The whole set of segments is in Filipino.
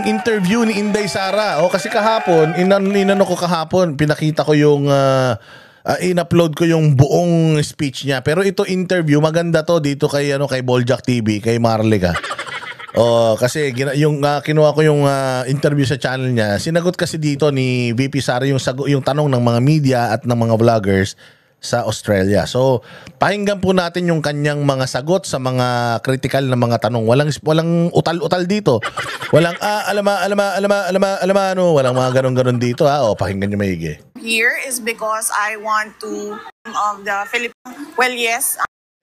interview ni Inday Sara. O kasi kahapon, inano ko kahapon, pinakita ko yung in-upload ko yung buong speech niya. Pero ito interview, maganda to dito kay kay Boljak TV, kay Marlica. Kasi yung kinuha ko yung interview sa channel niya. Sinagot kasi dito ni VP Sara yung tanong ng mga media at ng mga vloggers sa Australia. So, pakinggan po natin yung kanyang mga sagot sa mga critical na mga tanong. Walang utal-utal dito. Walang walang mga ganon-ganon dito pakinggan niyo maigi. Here is because I want to of the Philippines. Well, yes.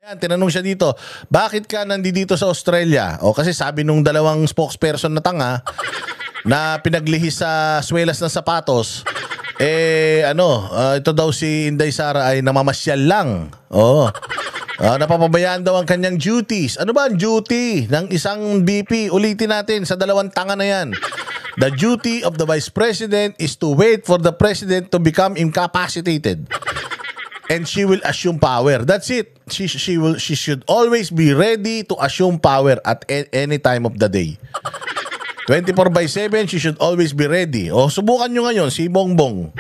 Yan, tinanong siya dito, bakit ka nandito sa Australia? Kasi sabi nung dalawang spokesperson na tanga na pinaglihis sa swelas ng sapatos, ito daw si Inday Sara ay namamasyal lang. Napapabayaan daw ang kanyang duties. Ano ba ang duty ng isang BP? Ulitin natin sa dalawang tanga na yan. The duty of the Vice President is to wait for the President to become incapacitated. And she will assume power. That's it. She should always be ready to assume power at any time of the day. 24/7, she should always be ready. Subukan nyo ngayon si Bongbong.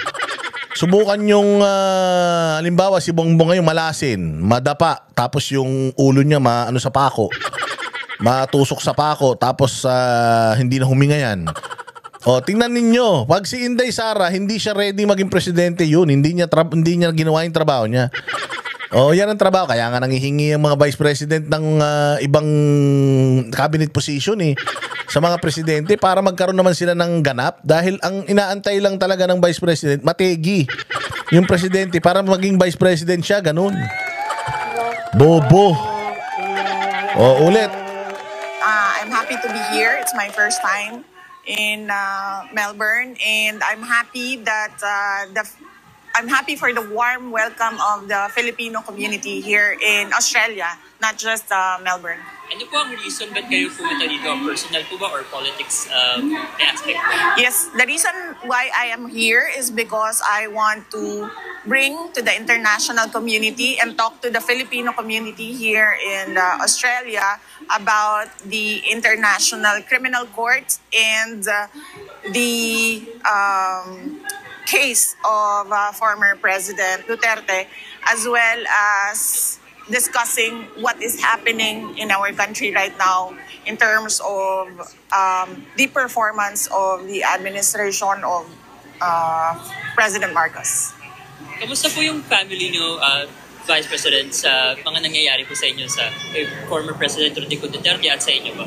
Subukan yung halimbawa si Bongbong ngayon malasin, madapa, tapos yung ulo niya sa pako. Matusok sa pako, tapos hindi na huminga yan. Tingnan ninyo, pag si Inday Sara, hindi siya ready maging presidente yun. Hindi niya ginawa yung trabaho niya. Yan ang trabaho. Kaya nga nangihingi ang mga vice president ng ibang cabinet position sa mga presidente para magkaroon naman sila ng ganap. Dahil ang inaantay lang talaga ng vice president, mategi yung presidente para maging vice president siya. Ganun. Bobo. Ulit. I'm happy to be here. It's my first time in Melbourne, and I'm happy that I'm happy for the warm welcome of the Filipino community here in Australia, not just Melbourne. Ano po ang reason ba't kayo pumunta dito? Personal po ba or politics aspect? Yes, the reason why I am here is because I want to bring to the international community and talk to the Filipino community here in Australia about the International Criminal Court and the case of former President Duterte, as well as discussing what is happening in our country right now in terms of the performance of the administration of President Marcos. Kamusta po yung family niyo, Vice President, sa mga nangyayari po sa inyo sa former President Rodrigo Duterte at sa inyo ba?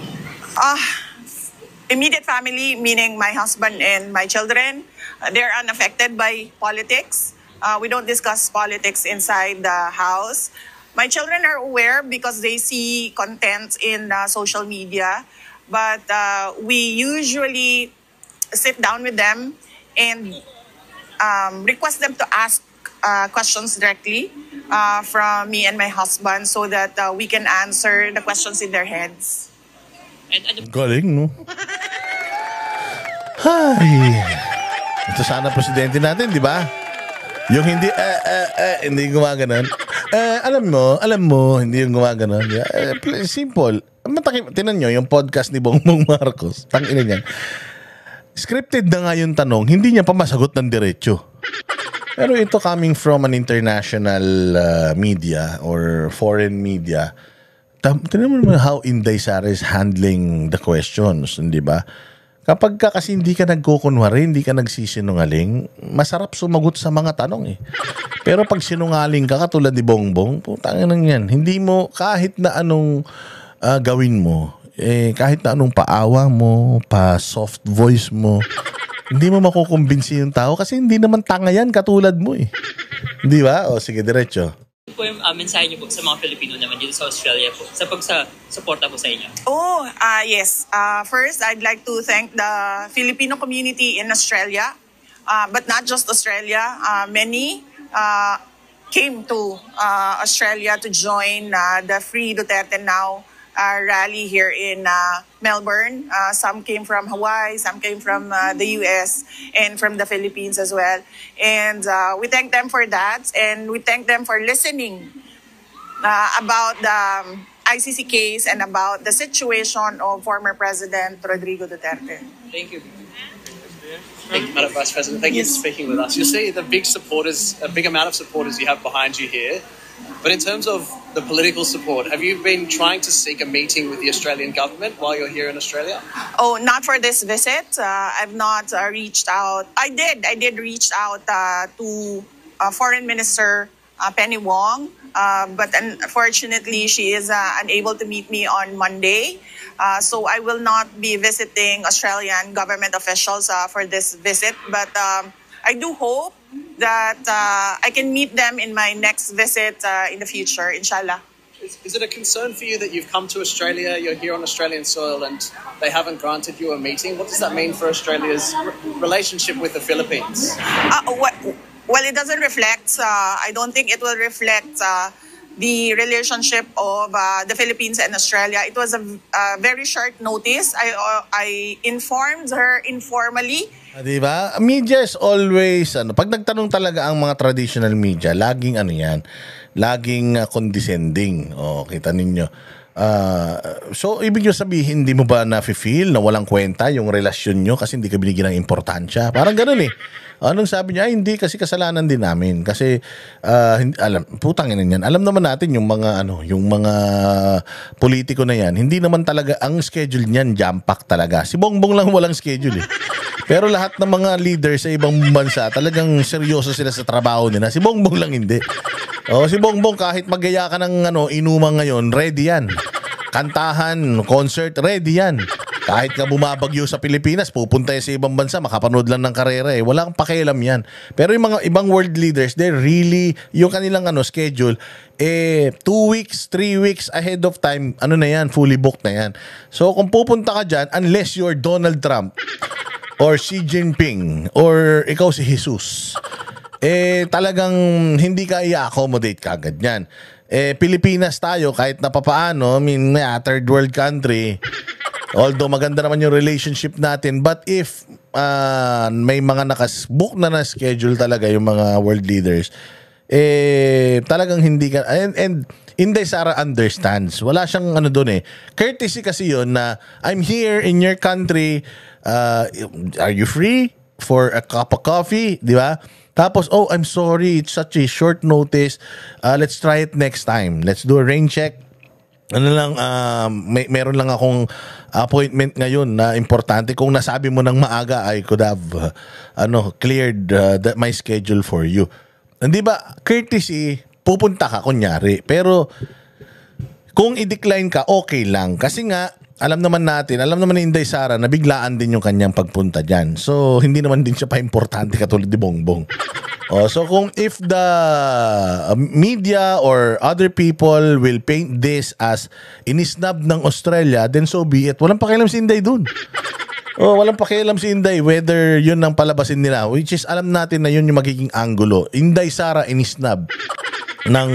Immediate family, meaning my husband and my children, they're unaffected by politics. We don't discuss politics inside the house. My children are aware because they see content in social media, but we usually sit down with them and request them to ask questions directly from me and my husband so that we can answer the questions in their heads. Galing, no? Hay. Ito sana presidente natin, di ba? Yung hindi hindi gumaganon. Alam mo, hindi yung gumaganon. Simple. Tinan nyo, yung podcast ni Bongbong Marcos. Tangina niyan. Scripted na nga yung tanong, hindi niya pa masagot ng diretso. Pero ito coming from an international media or foreign media, tinan mo how Inday Sara is handling the questions, hindi ba? Kapag kasi hindi ka nagkukunwari, hindi ka nagsisinungaling, masarap sumagot sa mga tanong Pero pag sinungaling ka, katulad ni Bongbong, putang nang yan. Hindi mo, kahit na anong gawin mo, kahit na anong paawa mo, pa soft voice mo, hindi mo makukumbinsi yung tao kasi hindi naman tanga yan katulad mo Hindi ba? Sige, diretso. Po yung mensahe niyo po sa mga Pilipino naman dito sa Australia po sa pagsa-suporta po sa inyo? Yes. First, I'd like to thank the Filipino community in Australia, but not just Australia. Many came to Australia to join the Free Duterte Now rally here in Melbourne. Some came from Hawaii, some came from the US, and from the Philippines as well. And we thank them for that, and we thank them for listening about ICC case and about the situation of former President Rodrigo Duterte. Thank you. Thank you, Madam Vice President. Thank you for speaking with us. You see the a big amount of supporters you have behind you here. But in terms of the political support, have you been trying to seek a meeting with the Australian government while you're here in Australia? Oh, not for this visit. I've not reached out. I did reach out to Foreign Minister Penny Wong, but unfortunately she is unable to meet me on Monday. So I will not be visiting Australian government officials for this visit. But I do hope that I can meet them in my next visit in the future, inshallah. Is it a concern for you that you've come to Australia, you're here on Australian soil, and they haven't granted you a meeting? What does that mean for Australia's relationship with the Philippines? Well, it doesn't reflect. I don't think it will reflect the relationship of the Philippines and Australia. It was a very short notice. I informed her informally. Di ba? Media is always, pag nagtanong talaga ang mga traditional media, laging laging condescending. Kita ninyo. So, ibig nyo sabihin, hindi mo ba na-feel na walang kwenta yung relasyon nyo kasi hindi ka binigyan ng importansya? Parang ganun eh. Anong sabi niya? Ay, hindi kasi kasalanan din namin. Kasi, putang ina yan. Alam naman natin yung mga politiko na yan. Hindi naman talaga, ang schedule niyan, jam-pack talaga. Si Bongbong lang walang schedule eh. Pero lahat ng mga leaders sa ibang bansa, talagang seryoso sila sa trabaho nila. Si Bongbong lang hindi. Si Bongbong kahit maggaya ka ng inuman ngayon, ready yan. Kantahan, concert, ready yan. Kahit nga bumabagyo sa Pilipinas, pupunta sa ibang bansa, makapanood lang ng karera eh. Wala kang pakialam yan. Pero yung mga ibang world leaders, they really, yung kanilang schedule, 2 weeks, 3 weeks ahead of time, na yan, fully booked na yan. So kung pupunta ka dyan, unless you're Donald Trump, or Xi Jinping, or ikaw si Jesus, talagang hindi ka i-accommodate kagad yan. Pilipinas tayo, kahit na papaano, third world country, although maganda naman yung relationship natin, but if may mga nakasbook na schedule talaga yung mga world leaders, talagang hindi ka, and Inday Sara understands. Wala siyang doon eh. Courtesy kasi yun na, I'm here in your country, are you free for a cup of coffee? Di ba? Tapos, I'm sorry, it's such a short notice. Let's try it next time. Let's do a rain check. Meron lang akong appointment ngayon na importante. Kung nasabi mo ng maaga, I could have cleared my schedule for you. Hindi ba, courtesy, pupunta ka kunyari. Pero kung i-decline ka, okay lang. Kasi nga, alam naman ni Inday Sara na biglaan din yung kanyang pagpunta dyan. So, hindi naman din siya pa-importante katulad ni Bongbong. So, if the media or other people will paint this as inisnab ng Australia, then so be it. Walang pakialam si Inday dun. Walang pakialam si Inday whether yun ang palabasin nila. Which is, alam natin na yun yung magiging angulo. Inday Sara inisnab ng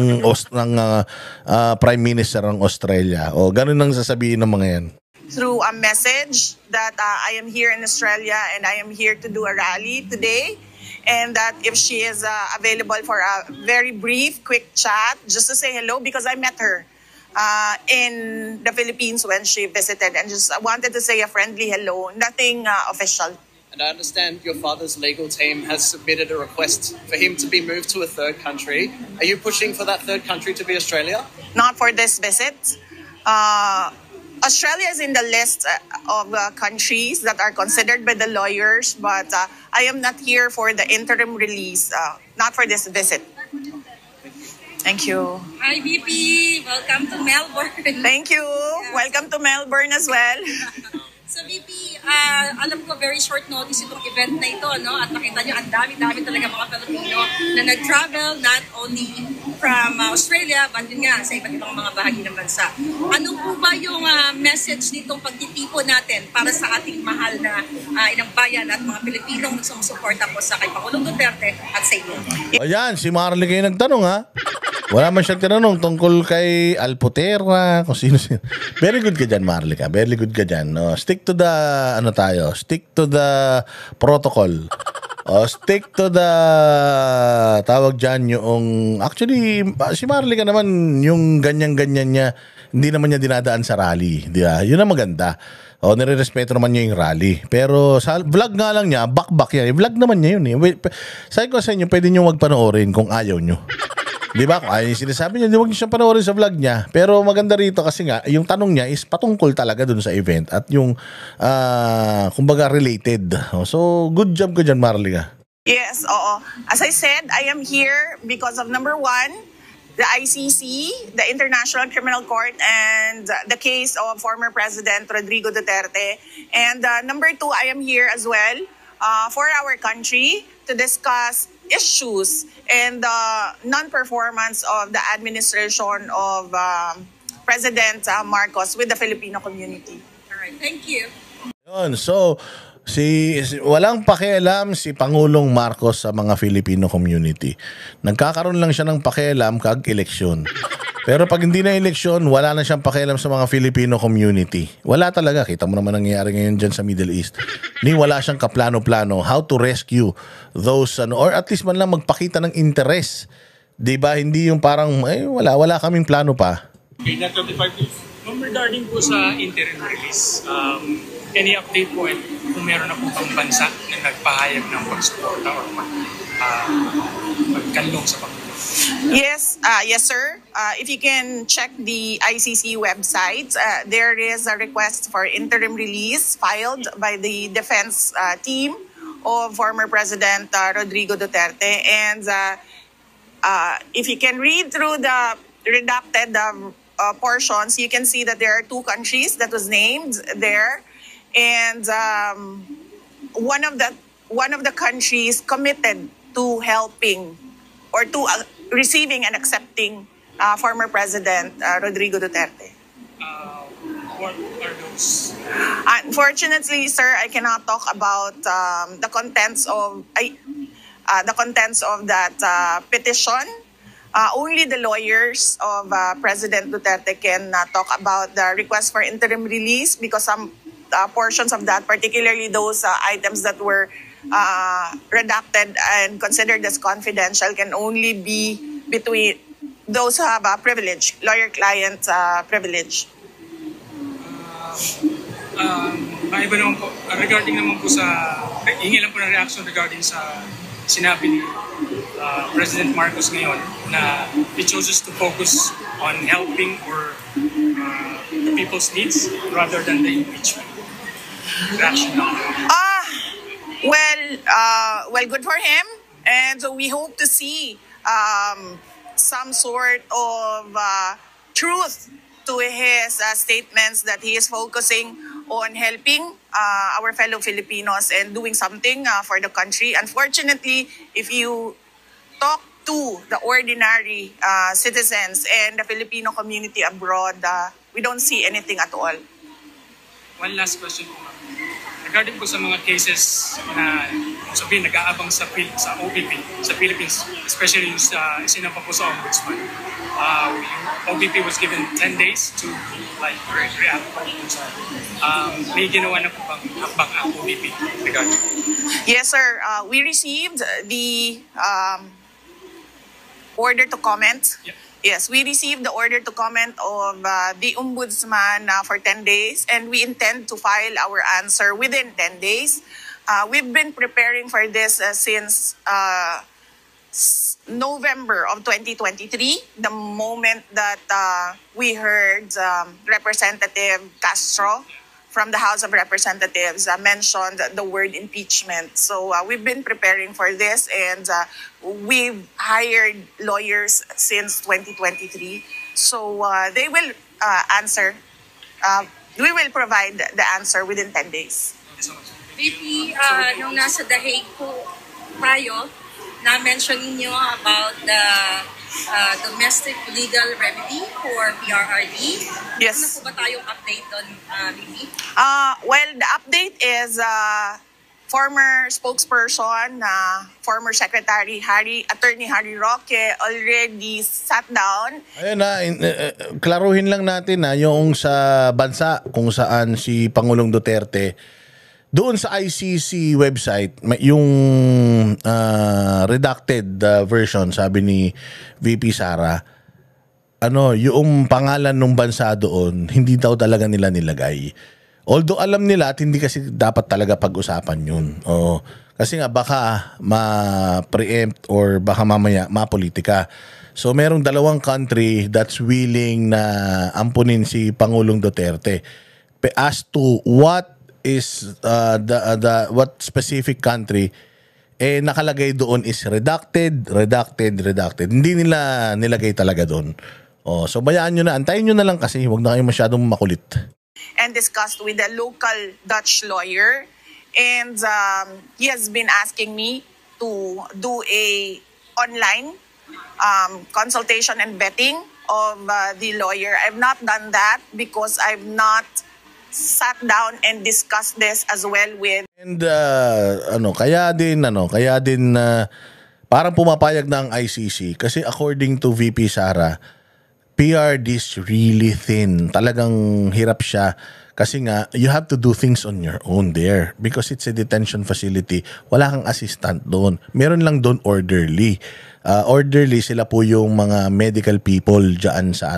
Prime Minister ng Australia. Ganun ang sasabihin ng mga yan. Through a message that I am here in Australia and I am here to do a rally today, and that if she is available for a very brief, quick chat, just to say hello, because I met her in the Philippines when she visited, and just wanted to say a friendly hello, nothing official. And I understand your father's legal team has submitted a request for him to be moved to a third country. Are you pushing for that third country to be Australia? Not for this visit. Australia is in the list of countries that are considered by the lawyers, but I am not here for the interim release, not for this visit. Thank you. Hi, VP. Welcome to Melbourne. Thank you. Yes. Welcome to Melbourne as well. So, VP, alam ko very short notice itong event na ito, no? At nakita nyo, ang dami-dami talaga mga Pilipino na nag-travel not only from Australia, but yun nga, sa iba't ibang mga bahagi ng bansa. Ano po ba yung message nitong pagtitipon natin para sa ating mahal na inang bayan at mga Pilipinong nagsumusuporta po sa kay Pangulong Duterte at sa inyo? Ayan, si Marley kayo nagtanong ha. Wala man siyang tinanong tungkol kay Alputera, kung sino. Very good ka dyan, Marley ka. Very good ka dyan. Stick to the, stick to the protocol. Stick to the, tawag dyan yung, actually, si Marley ka naman, yung ganyan-ganyan niya, hindi naman niya dinadaan sa rally. Di ba? Yun ang maganda. O, nire-respeto naman niya yung rally. Pero sa vlog nga lang niya, back yan. Vlog naman niya yun eh. Sabi ko sa inyo, pwede niyo wag panoorin kung ayaw niyo. Di ba? Kung ayaw yung sinasabi niya, huwag niyo siyang panoorin sa vlog niya. Pero maganda rito kasi nga, yung tanong niya is patungkol talaga dun sa event. At yung, kumbaga, related. So, good job ko dyan, Marlica. Yes, oo. As I said, I am here because of number one, the ICC, the International Criminal Court, and the case of former President Rodrigo Duterte. And number two, I am here as well for our country to discuss issues and non-performance of the administration of President Marcos with the Filipino community. All right, thank you. Yun, so, walang pakialam si Pangulong Marcos sa mga Filipino community. Nagkakaroon lang siya ng pakialam kag-eleksyon. Pero pag hindi na eleksyon, wala na siyang pakialam sa mga Filipino community. Wala talaga. Kita mo naman nangyayari ngayon dyan sa Middle East. Wala siyang kaplano-plano how to rescue those, or at least man lang magpakita ng interest. Diba? Hindi yung parang, wala kaming plano pa. Okay, that 25 days. Regarding po sa interim release, any update po kung meron na po bang bansa na nagpahayag ng pagsuporta or magkanlong sa Pangulo? Yes, yes, sir. If you can check the ICC website, there is a request for interim release filed by the defense team of former President Rodrigo Duterte. And if you can read through the redacted portions, you can see that there are two countries that was named there. And one of the countries committed to helping or to receiving and accepting former President Rodrigo Duterte. What are those? Unfortunately, sir, I cannot talk about the contents of that petition. Only the lawyers of President Duterte can talk about the request for interim release because some portions of that, particularly those items that were redacted and considered as confidential, can only be between those who have a privilege, lawyer-client privilege. Iba naman po, regarding naman po sa, hingi lang po ng reaction regarding sa sinabi ni President Marcos ngayon na he chooses to focus on helping or the people's needs rather than the impeachment. Reaction naman. Well, good for him, and so we hope to see some sort of truth to his statements that he is focusing on helping our fellow Filipinos and doing something for the country. Unfortunately, if you talk to the ordinary citizens and the Filipino community abroad, we don't see anything at all. One last question po, ma'am. Regarding po sa mga cases na sabihin nag-aabang sa OBP, sa Philippines, especially yung sinampa po sa Ombudsman, yung OBP was given 10 days to react po sa may ginawa na po bang hakbang ang OBP regarding? Yes, sir. We received the order to comment. Yep. Yes, we received the order to comment of the Ombudsman for 10 days, and we intend to file our answer within 10 days. We've been preparing for this since November of 2023, the moment that we heard Representative Castro from the House of Representatives mentioned the word impeachment. So we've been preparing for this, and we've hired lawyers since 2023. So they will answer. We will provide the answer within 10 days. VP, nung nasa The Hague po tayo, na-mention ninyo about the domestic legal remedy for PRRD. Yes. Ano po ba tayong update doon, VP? Well, the update is former spokesperson, former Secretary Attorney Harry Roque already sat down. Ayun na, klaruhin lang natin na yung sa bansa kung saan si Pangulong Duterte, doon sa ICC website, yung redacted version, sabi ni VP Sara, yung pangalan ng bansa doon, hindi daw talaga nila nilagay. Although alam nila at hindi kasi dapat talaga pag-usapan yun. Kasi nga baka ma-preempt or baka mamaya mapolitika. So merong dalawang country that's willing na ampunin si Pangulong Duterte. As to what is what specific country, nakalagay doon is redacted. Hindi nila nilagay talaga doon. So bayaan nyo na, antayin nyo na lang kasi huwag na kayo masyadong makulit. And discussed with a local Dutch lawyer. And he has been asking me to do a online consultation and vetting of the lawyer. I've not done that because I've not sat down and discussed this as well with. And kaya din parang pumapayag ng ICC kasi according to VP Sara, PRD is really thin. Talagang hirap siya. Kasi nga, you have to do things on your own there. Because it's a detention facility. Wala kang assistant doon. Meron lang doon orderly. Orderly, sila po yung mga medical people dyan sa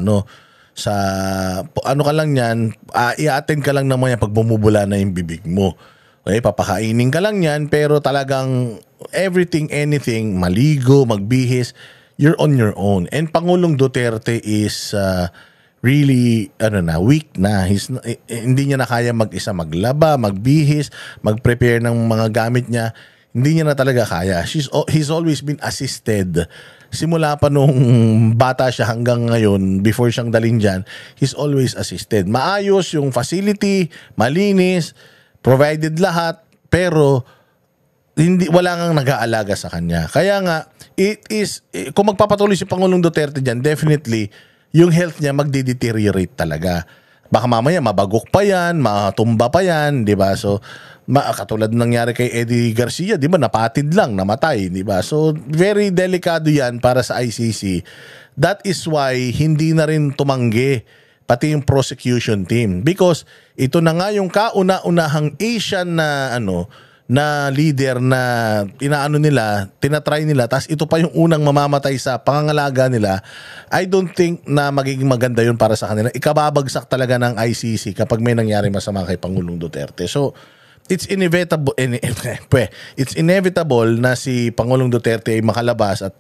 ka lang yan, i-attend ka lang naman yan pag bumubula na yung bibig mo. Okay, papakainin ka lang yan, pero talagang everything, anything, maligo, magbihis, you're on your own. And Pangulong Duterte is really weak na. Hindi niya na kaya mag-isa maglaba, magbihis, mag-prepare ng mga gamit niya. Hindi niya na talaga kaya. He's always been assisted. Simula pa nung bata siya hanggang ngayon, before siyang dalhin dyan, he's always assisted. Maayos yung facility, malinis, provided lahat, pero wala ngang nag-aalaga sa kanya. Kaya nga, kung magpapatuloy si Pangulong Duterte dyan, definitely, yung health niya magde-deteriorate talaga. Baka mamaya mabagok pa yan, matumba pa yan, di ba? So, katulad nangyari kay Eddie Garcia, di ba? Napatid lang, namatay, di ba? So, very delikado yan para sa ICC. That is why hindi na rin tumanggi pati yung prosecution team. Because ito na nga yung kauna-unahang Asian na leader na tinatry nila, tas ito pa yung unang mamamatay sa pangangalaga nila. I don't think na magiging maganda yun para sa kanila. Ikababagsak talaga ng ICC kapag may nangyari masama kay Pangulong Duterte. So, it's inevitable na si Pangulong Duterte ay makalabas at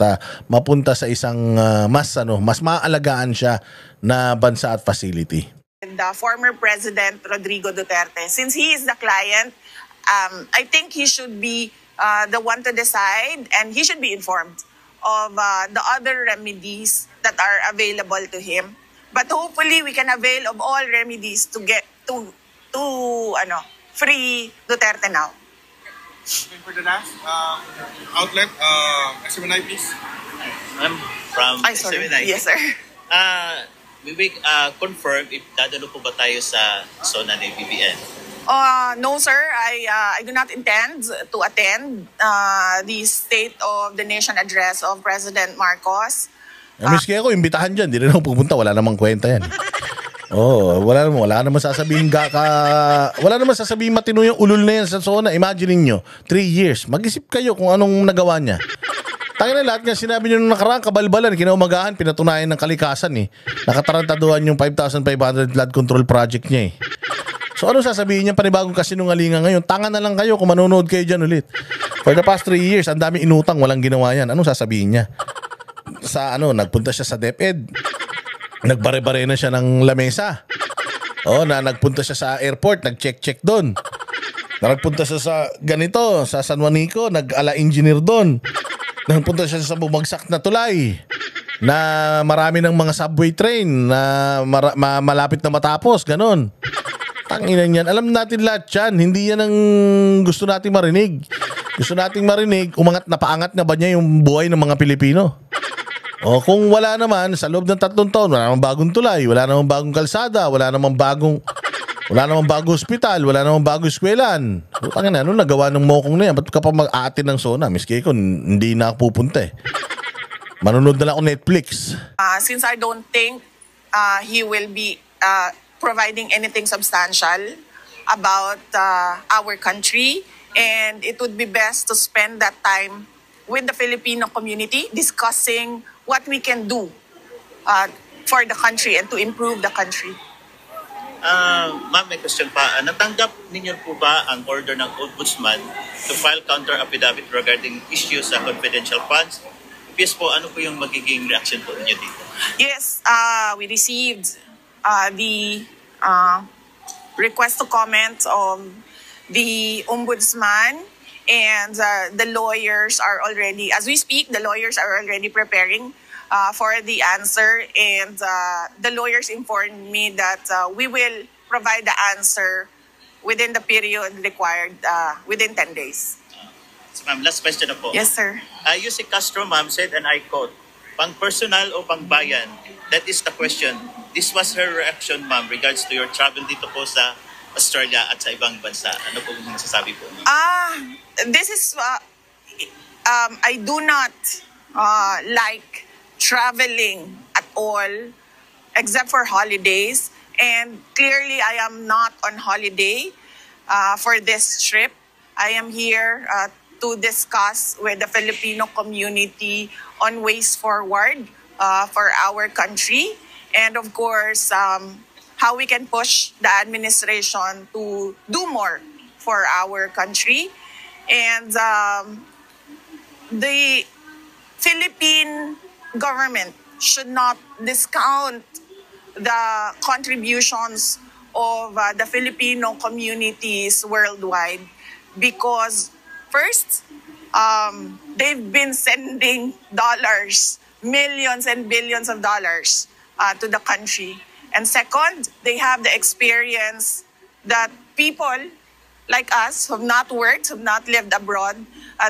mapunta sa isang mas maalagaan siya na bansa at facility. And former President Rodrigo Duterte, since he is the client, I think he should be the one to decide, and he should be informed of the other remedies that are available to him. But hopefully, we can avail of all remedies to get to free Duterte now. For the last outlet, SMNI, please. I'm from SMNI. Yes, sir. We will confirm if dadalo po ba tayo sa zona ng BBN. No, sir. I do not intend to attend the State of the Nation address of President Marcos. Miski ako, imbitahan dyan. Di rin ako pupunta. Wala namang kwenta yan. Wala naman sasabihin wala naman sasabihin matino yung ulul na yan sa zona. Imagine niyo 3 years. Mag-isip kayo kung anong nagawa niya. Tangina lahat nga sinabi niyo nung nakaraan, kabalbalan, kinaumagahan, pinatunayan ng kalikasan eh. Nakatarantaduhan yung 5,500 flood control project niya eh. So ano sasabihin niya, panibagong kasinungalingan ngayon? Tanga na lang kayo kung manonood kayo dyan ulit. For the past 3 years, ang dami inutang, walang ginawa yan. Anong sasabihin niya? Nagpunta siya sa DepEd. Nagbare-bare na siya ng lamesa. Nagpunta siya sa airport, nag-check doon. Nagpunta siya sa ganito, sa San Juanico, nag-ala engineer doon. Nagpunta siya sa bumagsak na tulay na marami ng mga subway train na malapit na matapos, ganon. Tanginan yan. Alam natin lahat yan. Hindi yan ang gusto nating marinig. Gusto nating marinig, umangat na paangat na ba niya yung buhay ng mga Pilipino? Kung wala naman, sa loob ng 3 taon, wala namang bagong tulay, wala namang bagong kalsada, wala namang bagong ospital, wala namang bagong eskwelahan. Ano nagawa ng mokong na yan? Ba't ka pa mag-aatin ng zona? Miski ko, hindi na ako pupunta eh. Manunod na lang ako Netflix. Since I don't think he will be providing anything substantial about our country, and it would be best to spend that time with the Filipino community discussing what we can do for the country and to improve the country. Ma'am, may question pa. Natanggap ninyo po ba ang order ng Ombudsman to file counter affidavit regarding issues sa confidential funds? If yes po, ano po yung magiging reaction po ninyo dito? Yes, we received the request to comment of the Ombudsman, and the lawyers are already, as we speak, the lawyers are already preparing for the answer, and the lawyers informed me that we will provide the answer within the period required, within 10 days. So ma'am, last question na po. Yes, sir. Yusek Castro, ma'am, said, and I quote, pang personal o pang bayan? That is the question. This was her reaction, ma'am, regards to your travel dito po sa Australia at sa ibang bansa. Ano po yung nasasabi po? This is, I do not like traveling at all, except for holidays. And clearly, I am not on holiday for this trip. I am here to discuss with the Filipino community on ways forward for our country. And of course, how we can push the administration to do more for our country. And the Philippine government should not discount the contributions of the Filipino communities worldwide, because first, they've been sending dollars, millions and billions of dollars to the country. And second, they have the experience that people like us who have not worked, who have not lived abroad,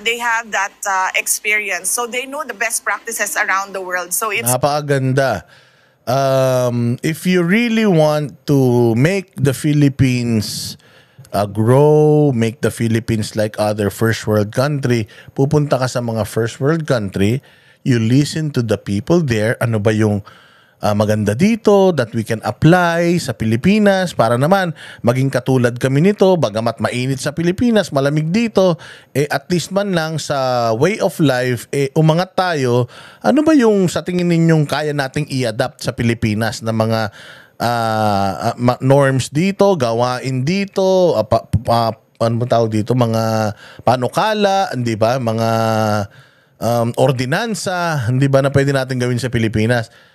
they have that experience. So they know the best practices around the world. So it's napakaganda. If you really want to make the Philippines grow, make the Philippines like other first world country, pupunta ka sa mga first world country, you listen to the people there, ano ba yung maganda dito that we can apply sa Pilipinas para naman maging katulad kami nito, bagamat mainit sa Pilipinas, malamig dito, at least man lang sa way of life, umangat tayo. Ano ba yung sa tingin ninyong kaya nating i-adapt sa Pilipinas na mga norms dito, gawain dito, ano ba tawag dito, mga panukala, hindi ba, mga ordinansa, hindi ba na pwede natin gawin sa Pilipinas?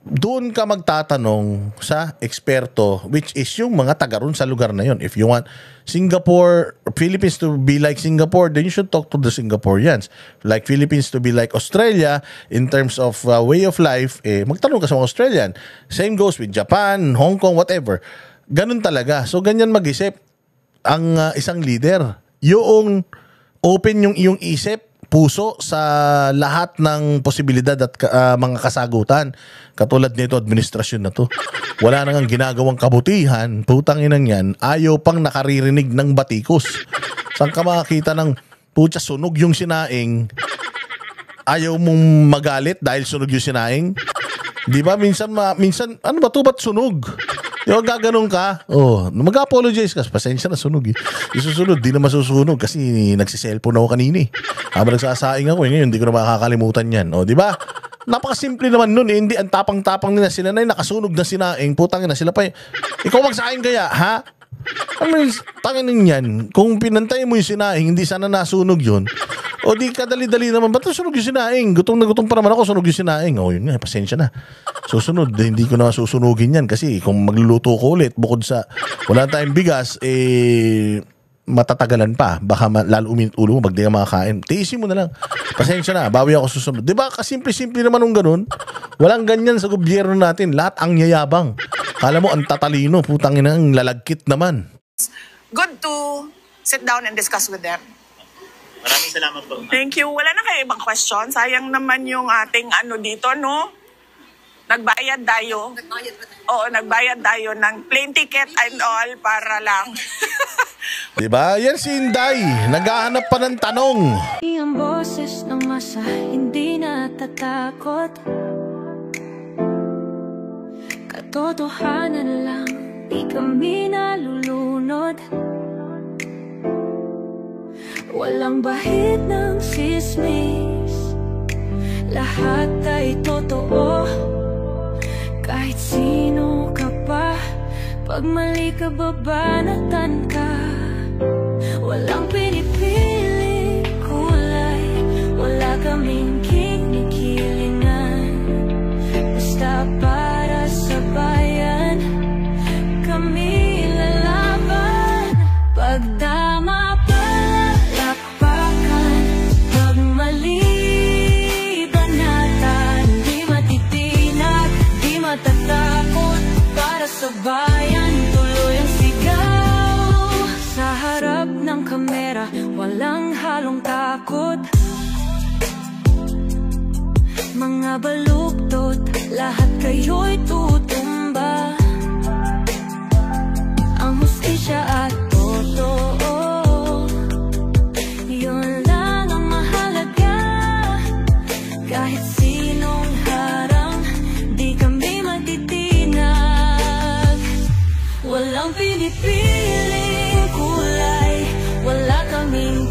Doon ka magtatanong sa eksperto, which is yung mga taga ron sa lugar na yon. If you want Singapore, Philippines to be like Singapore, then you should talk to the Singaporeans. Like Philippines to be like Australia in terms of way of life, magtanong ka sa mga Australian. Same goes with Japan, Hong Kong, whatever. Ganun talaga. So ganyan mag-isip ang isang leader. Yung open yung iyong isip, puso sa lahat ng posibilidad at mga kasagutan. Katulad nito, administrasyon na to. Wala nang ginagawang kabutihan, putang inang yan, ayaw pang nakaririnig ng batikos. Saan ka makakita ng putya sunog yung sinaing, ayaw mong magalit dahil sunog yung sinaing? Di ba? Minsan, ano ba to? Ba't sunog? Yung gaganon ka, mag-apologize ka, pasensya na, sunog eh. Isusunod, di na masusunog kasi nagsiselfone ako kanina eh. Habang nagsasaing ako, ngayon hindi ko na makakalimutan yan. Di ba? Napakasimple naman nun eh. Hindi, ang tapang-tapang nila, sila na nakasunog na sinaing, putang na sila pa. Ikaw magsaing kaya, ha? Ano tangin yan? Kung pinantay mo yung sinaing, hindi sana nasunog yun. O di kadali-dali naman, ba't sunog yung sinaing? Gutom na gutom pa naman ako, sunog yung sinaing. Yun nga, pasensya na. Susunod, hindi ko na susunugin yan kasi kung magluluto ko ulit, bukod sa wala tayong bigas, matatagalan pa. Baka lalo uminit ulo mo, pag di ka makakain. Tiisin mo na lang. Pasensya na, bawi ako susunod. Diba, kasimple-simple naman nung ganun. Walang ganyan sa gobyerno natin. Lahat ang yayabang. Kala mo, ang tatalino, putang ina, ang lalagkit naman. good to sit down and discuss with them. Maraming salamat po. Thank you. Wala na kayo ibang question. Sayang naman yung ating dito, no? Nagbayad tayo. Oo, nagbayad tayo ng plane ticket and all para lang. Diba? Yan si Inday. Naghahanap pa ng tanong. Ang boses ng masa, hindi natatakot. Katotohanan lang, di kami nalulunod. Walang bahid ng sismis, lahat ay totoo. Pag mali ka, babanatan ka. Walang pinipili kulay, wala kaming kinikilingan. Basta para sa bayan, kami lalaban. Pagdama palakpakan, pag mali banatan. Di matitinag, di matatakot, para sa bayan tuloy ang sigaw. Sa harap ng kamera, walang halong takot. Mga baluktot, lahat kayo'y tutumba. Ang hustisya at totoo, yun lang ang mahalaga. Kahit sinong harang, di kami matitinag. Walang pinipiling kulay, wala kaming